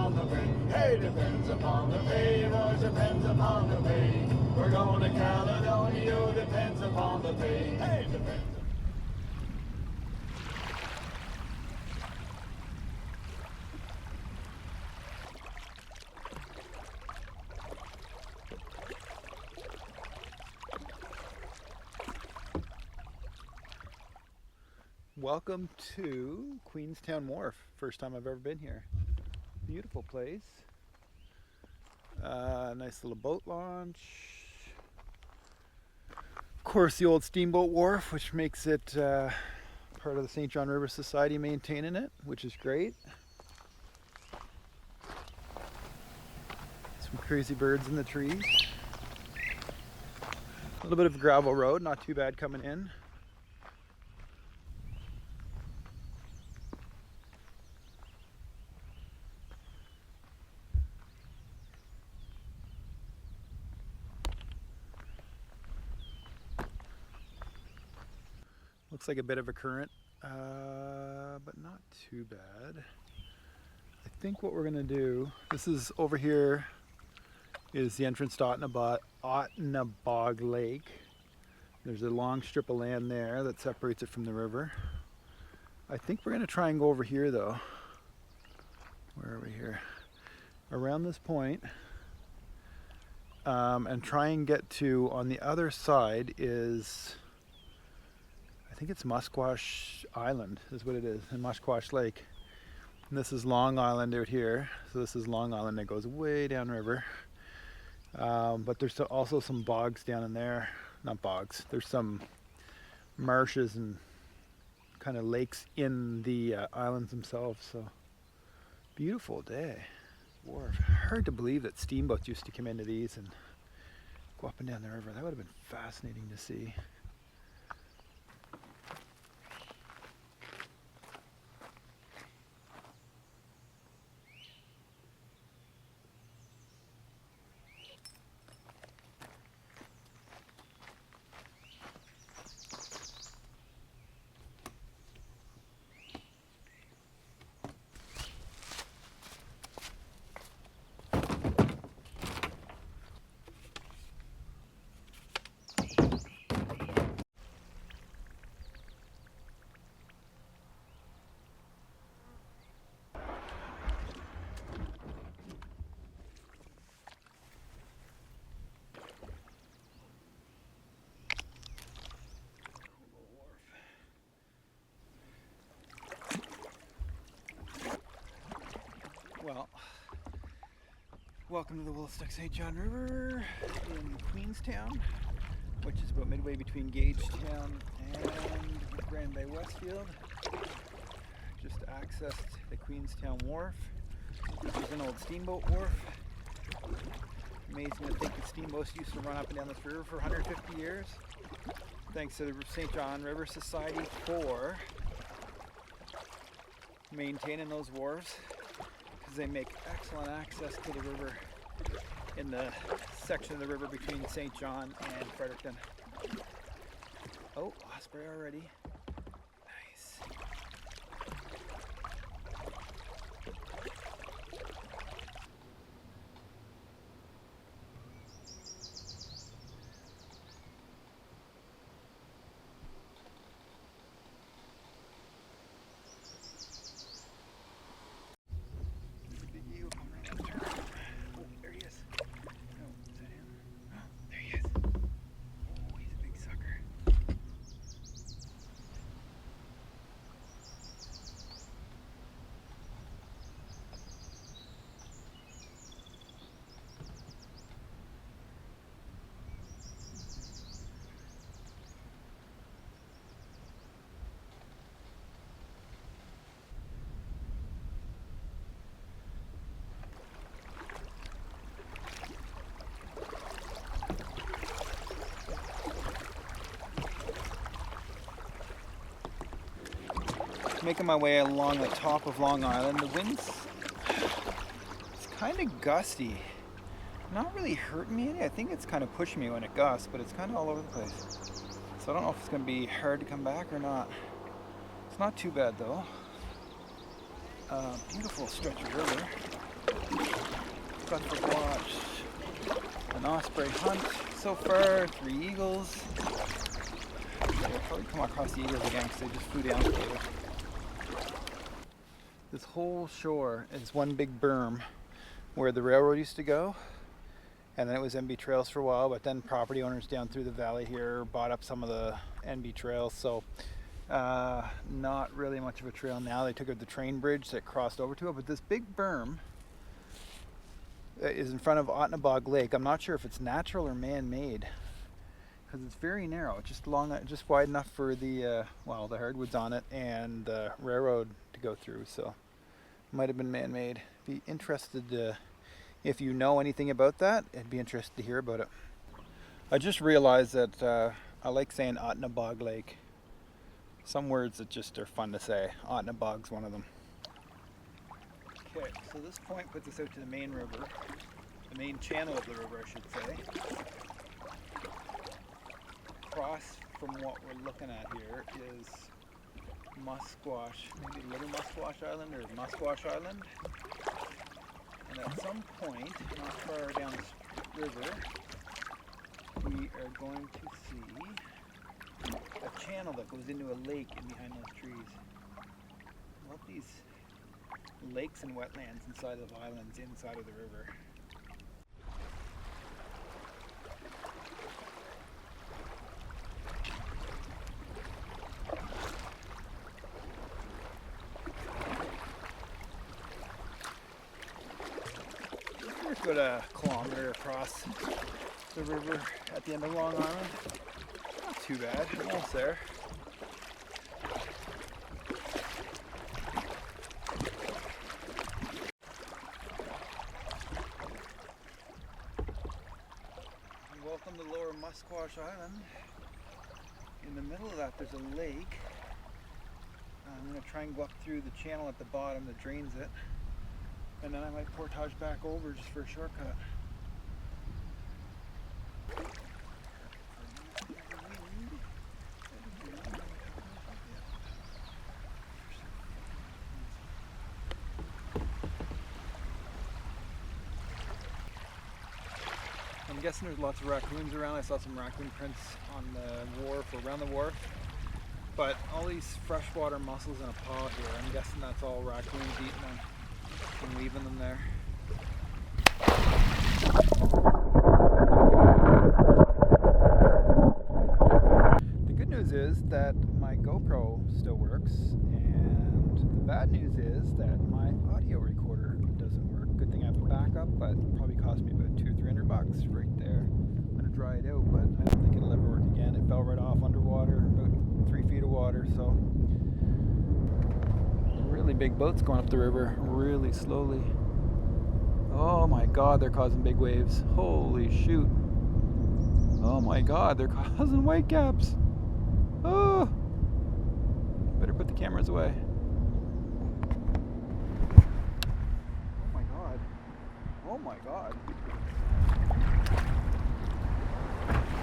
upon the bay. Hey, depends upon the bay, boys, depends upon the bay. We're going to Caledonia, depends upon the bay. Hey, depends. Welcome to Queenstown Wharf. First time I've ever been here. Beautiful place. Nice little boat launch. Of course, the old steamboat wharf, which makes it part of the St. John River Society maintaining it, which is great. Some crazy birds in the trees. A little bit of a gravel road, not too bad coming in. Looks like a bit of a current, but not too bad. I think what we're gonna do, this is over here, is the entrance to Ottenabog Lake. There's a long strip of land there that separates it from the river. I think we're gonna try and go over here though. Where are we here? Around this point, and try and get to, on the other side is, I think it's Musquash Island is what it is, and Musquash Lake. And this is Long Island out here. So this is Long Island that goes way downriver. But there's also some bogs down in there. Not bogs, there's some marshes and kind of lakes in the islands themselves. So beautiful day. Wharf. Hard to believe that steamboats used to come into these and go up and down the river. That would have been fascinating to see. Well, welcome to the Wolostoq St. John River in Queenstown, which is about midway between Gagetown and Grand Bay-Westfield. Just accessed the Queenstown Wharf, which is an old steamboat wharf. Amazing to think that steamboats used to run up and down this river for 150 years. Thanks to the St. John River Society for maintaining those wharves, because they make excellent access to the river in the section of the river between St. John and Fredericton. Oh, osprey already. Nice. Making my way along the top of Long Island. The wind's it's kind of gusty. Not really hurting me any. I think it's kind of pushing me when it gusts, but it's kind of all over the place. So I don't know if it's going to be hard to come back or not. It's not too bad though. Beautiful stretch of river. got to watch an osprey hunt so far, 3 eagles. I'll probably come across the eagles again because they just flew down together. This whole shore is one big berm where the railroad used to go, and then it was NB trails for a while, but then property owners down through the valley here bought up some of the NB trails, so not really much of a trail now. They took out the train bridge that crossed over to it, but this big berm is in front of Otnabog Lake. I'm not sure if it's natural or man-made because it's very narrow, just just wide enough for the the hardwoods on it and the railroad to go through, so it might have been man-made. Be interested if you know anything about that, I'd be interested to hear about it. I just realized that I like saying Otnabog Lake. Some words that just are fun to say. Otnabog's one of them. Okay, so this point puts us out to the main river, the main channel of the river, I should say. Across from what we're looking at here is Musquash, maybe Lower Musquash Island or Musquash Island. And at some point, not far down this river, we are going to see a channel that goes into a lake in behind those trees. I love these lakes and wetlands inside of islands inside of the river. About a kilometer across the river at the end of Long Island. Not too bad, almost there. Welcome to Lower Musquash Island. In the middle of that there's a lake. I'm going to try and go up through the channel at the bottom that drains it. And then I might portage back over just for a shortcut. I'm guessing there's lots of raccoons around. I saw some raccoon prints on the wharf, or around the wharf. But all these freshwater mussels in a paw here, I'm guessing that's all raccoons eating them and leaving them there. The good news is that my GoPro still works, and the bad news is that my audio recorder doesn't work. Good thing I have a backup, but it probably cost me about $200-300 right there. I'm gonna dry it out, but I don't think it'll ever work again. It fell right off underwater, about 3 feet of water, so really big boats going up the river really slowly. Oh my god, they're causing big waves. Holy shoot. Oh my god, they're causing whitecaps. Oh, better put the cameras away. Oh my god. Oh my god.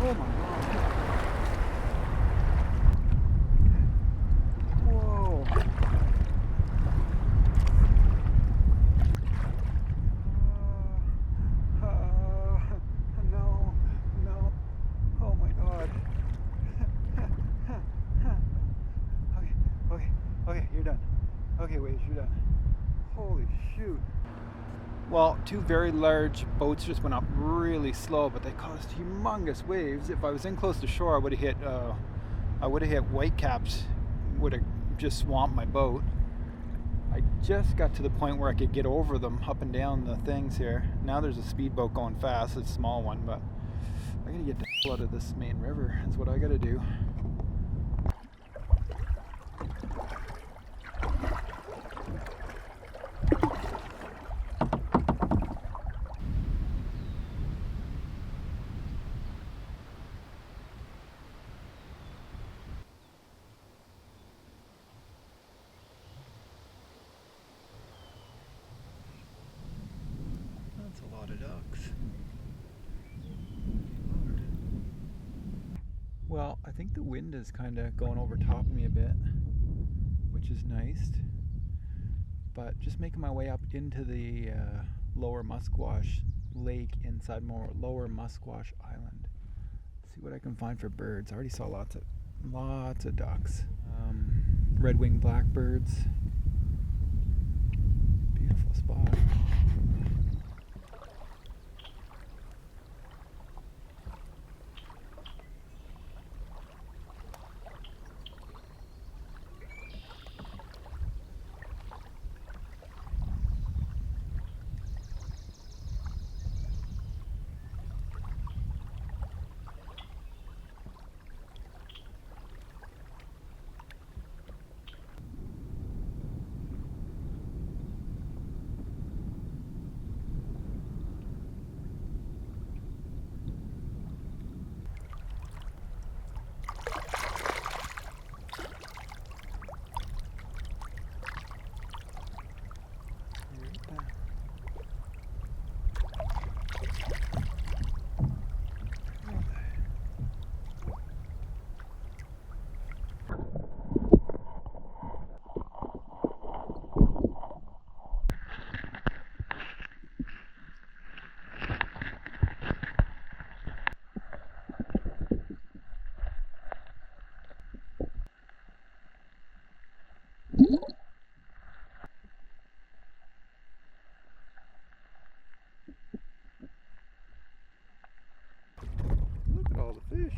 Oh my god. Whoa. No. Oh my god. Okay, you're done. Okay, wait, you're done. Holy shoot. Well, 2 very large boats just went up really slow, but they caused humongous waves. If I was in close to shore, I would have hit whitecaps, would have just swamped my boat. I just got to the point where I could get over them up and down the things here. Now there's a speedboat going fast. It's a small one, but I gotta get the hell out of this main river. That's what I gotta do. A lot of ducks. Well, I think the wind is kind of going over top of me a bit, which is nice. But just making my way up into the Lower Musquash Lake inside Lower Musquash Island. See what I can find for birds. I already saw lots of ducks. Red-winged blackbirds. Beautiful spot. Look at all the fish.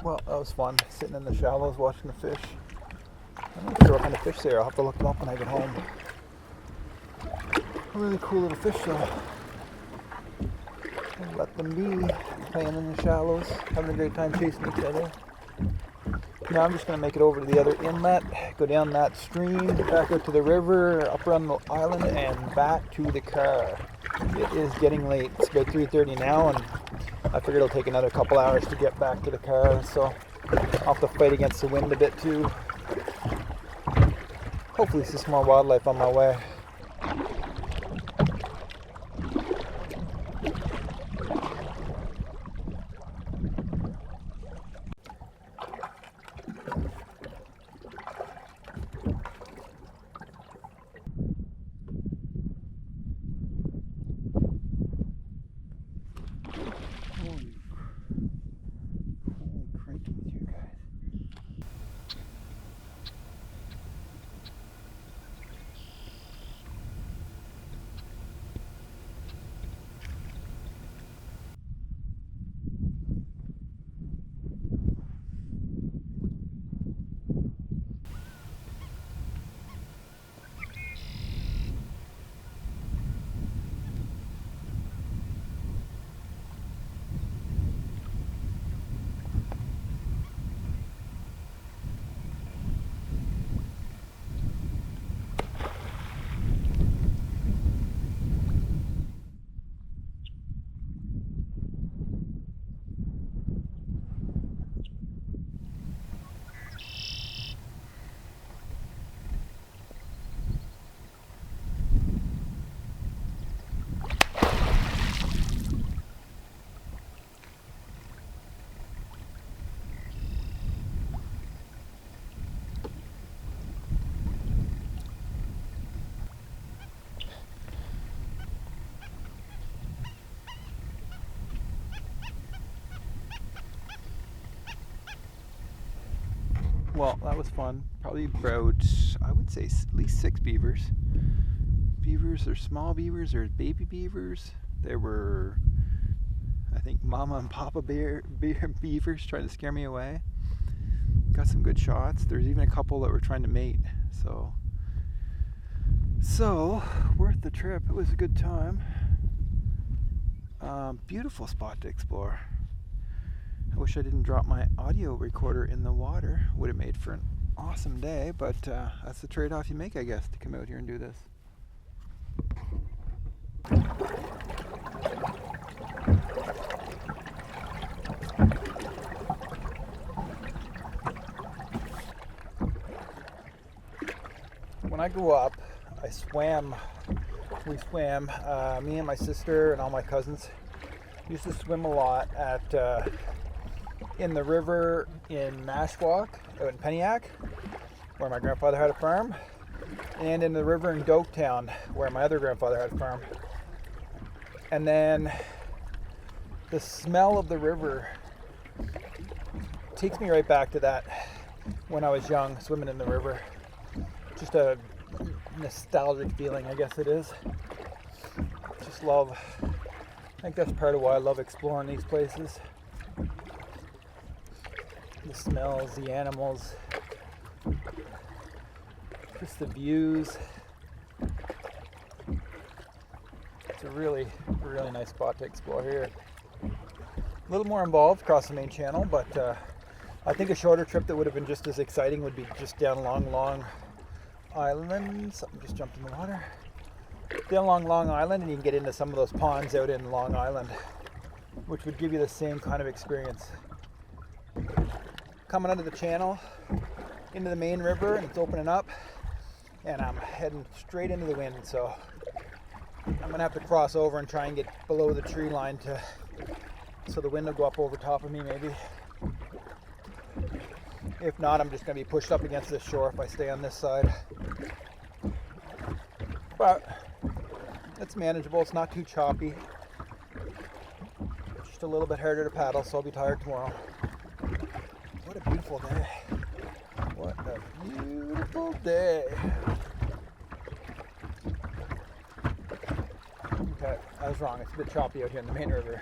Well, that was fun, sitting in the shallows watching the fish. I'm not sure what kind of fish they are. I'll have to look them up when I get home. A really cool little fish though. I'll let them be, playing in the shallows, having a great time chasing each other. Now I'm just going to make it over to the other inlet, go down that stream, back out to the river, up around the island, and back to the car. It is getting late. It's about 3:30 now, and I figured it'll take another couple hours to get back to the car, so I'll have to fight against the wind a bit too. Hopefully see some more wildlife on my way. Well, that was fun. Probably about, I would say, at least 6 beavers. Beavers are small beavers, there's baby beavers. There were, I think, mama and papa beavers trying to scare me away. Got some good shots. There's even a couple that were trying to mate. So worth the trip. It was a good time. Beautiful spot to explore. I wish I didn't drop my audio recorder in the water. Would have made for an awesome day, but that's the trade-off you make, I guess, to come out here and do this. When I grew up, I swam we swam. Me and my sister and all my cousins used to swim a lot at in the river in Mashwalk, out in Penniac, where my grandfather had a farm, and in the river in Gagetown, where my other grandfather had a farm. And then the smell of the river takes me right back to that when I was young, swimming in the river. Just a nostalgic feeling, I guess it is. Just love, I think that's part of why I love exploring these places. The smells, the animals, just the views. It's a really, really nice spot to explore here. A little more involved across the main channel, but I think a shorter trip that would have been just as exciting would be just down Long Island. Something just jumped in the water. Down Long Island, and you can get into some of those ponds out in Long Island, which would give you the same kind of experience. Coming under the channel into the main river, and it's opening up, and I'm heading straight into the wind, so I'm gonna have to cross over and try and get below the tree line so the wind will go up over top of me maybe. If not, I'm just gonna be pushed up against this shore if I stay on this side. But it's manageable, it's not too choppy. Just a little bit harder to paddle, so I'll be tired tomorrow. What a beautiful day. What a beautiful day. Okay, I was wrong. It's a bit choppy out here in the main river.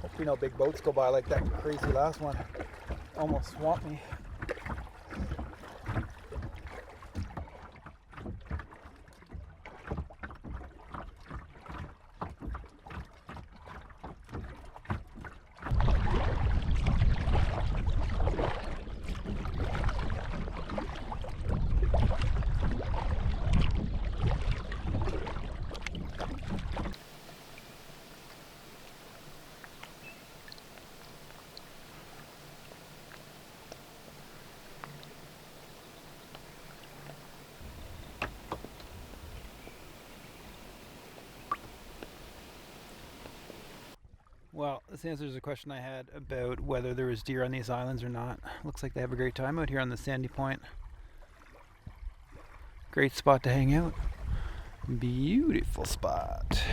Hopefully no big boats go by like that crazy last one. Almost swamped me. Well, this answers a question I had about whether there was deer on these islands or not. Looks like they have a great time out here on the sandy point. Great spot to hang out. Beautiful spot.